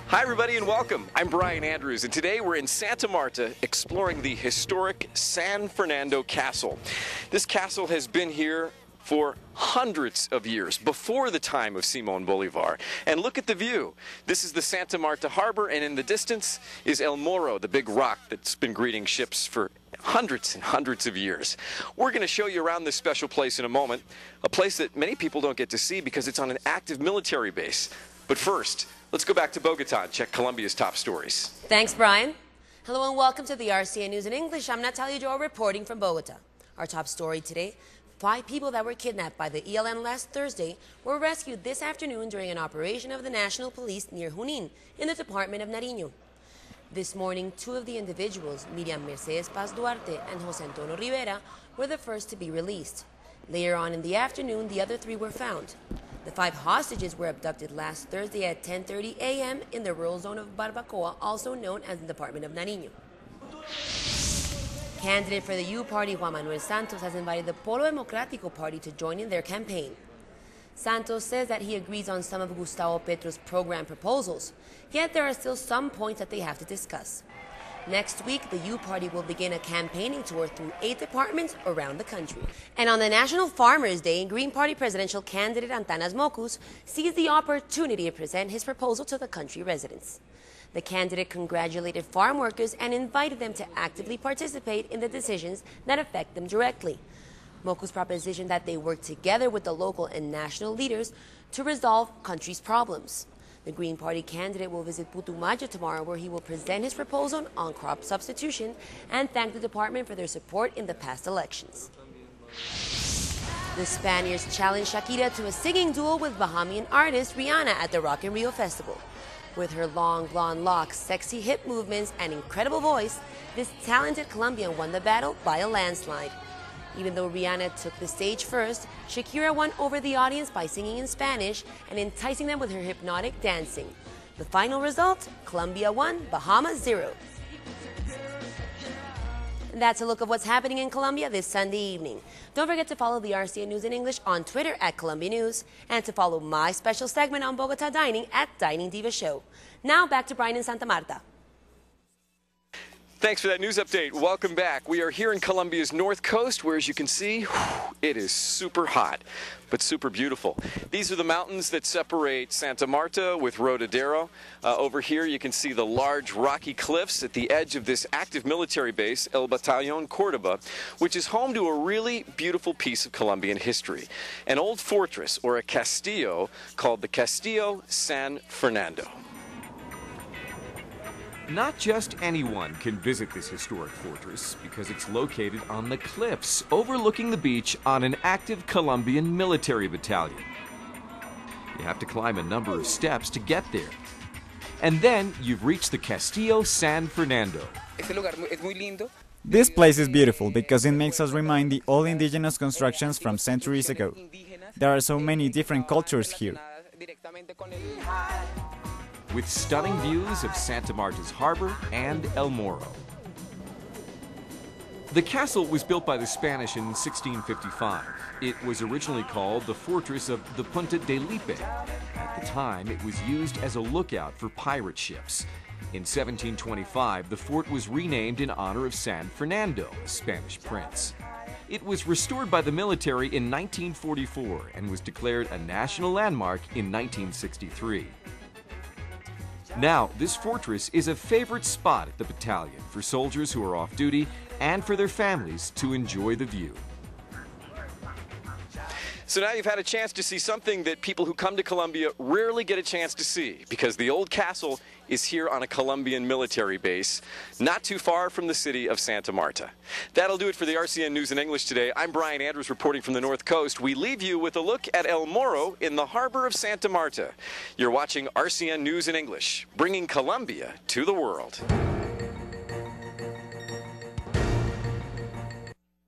Hi everybody and welcome. I'm Brian Andrews and today we're in Santa Marta exploring the historic San Fernando Castle. This castle has been here for hundreds of years, before the time of Simon Bolivar. And look at the view. This is the Santa Marta Harbor, and in the distance is El Morro, the big rock that's been greeting ships for hundreds and hundreds of years. We're going to show you around this special place in a moment, a place that many people don't get to see because it's on an active military base. But first, let's go back to Bogota and check Colombia's top stories. Thanks, Brian. Hello and welcome to the RCN News in English. I'm Natalia reporting from Bogota. Our top story today: 5 people that were kidnapped by the ELN last Thursday were rescued this afternoon during an operation of the National Police near Junín in the department of Nariño. This morning, 2 of the individuals, Miriam Mercedes Paz Duarte and José Antonio Rivera, were the first to be released. Later on in the afternoon, the other 3 were found. The 5 hostages were abducted last Thursday at 10:30 a.m. in the rural zone of Barbacoa, also known as the department of Nariño. Candidate for the U Party, Juan Manuel Santos, has invited the Polo Democrático Party to join in their campaign. Santos says that he agrees on some of Gustavo Petro's program proposals, yet there are still some points that they have to discuss. Next week, the U Party will begin a campaigning tour through 8 departments around the country. And on the National Farmers' Day, Green Party presidential candidate Antanas Mocus seized the opportunity to present his proposal to the country residents. The candidate congratulated farm workers and invited them to actively participate in the decisions that affect them directly. Mocus propositioned that they work together with the local and national leaders to resolve country's problems. The Green Party candidate will visit Putumayo tomorrow, where he will present his proposal on crop substitution and thank the department for their support in the past elections. The Spaniards challenged Shakira to a singing duel with Bahamian artist Rihanna at the Rock in Rio Festival. With her long blonde locks, sexy hip movements, and incredible voice, this talented Colombian won the battle by a landslide. Even though Rihanna took the stage first, Shakira won over the audience by singing in Spanish and enticing them with her hypnotic dancing. The final result: Colombia 1, Bahamas 0. And that's a look of what's happening in Colombia this Sunday evening. Don't forget to follow the RCN News in English on Twitter at Colombia News, and to follow my special segment on Bogota Dining at Dining Diva Show. Now back to Brian in Santa Marta. Thanks for that news update. Welcome back. We are here in Colombia's north coast, where, as you can see, it is super hot, but super beautiful. These are the mountains that separate Santa Marta with Rodadero. Over here, you can see the large rocky cliffs at the edge of this active military base, El Batallón Córdoba, which is home to a really beautiful piece of Colombian history, an old fortress, or a castillo, called the Castillo San Fernando. Not just anyone can visit this historic fortress because it's located on the cliffs overlooking the beach on an active Colombian military battalion. You have to climb a number of steps to get there. And then you've reached the Castillo San Fernando. This place is beautiful because it makes us remind the old indigenous constructions from centuries ago. There are so many different cultures here. With stunning views of Santa Marta's harbor and El Morro. The castle was built by the Spanish in 1655. It was originally called the Fortress of the Punta de Lipe. At the time, it was used as a lookout for pirate ships. In 1725, the fort was renamed in honor of San Fernando, a Spanish prince. It was restored by the military in 1944 and was declared a national landmark in 1963. Now, this fortress is a favorite spot at the battalion for soldiers who are off duty and for their families to enjoy the view. So now you've had a chance to see something that people who come to Colombia rarely get a chance to see, because the old castle is here on a Colombian military base, not too far from the city of Santa Marta. That'll do it for the RCN News in English today. I'm Brian Andrews reporting from the North Coast. We leave you with a look at El Morro in the harbor of Santa Marta. You're watching RCN News in English, bringing Colombia to the world.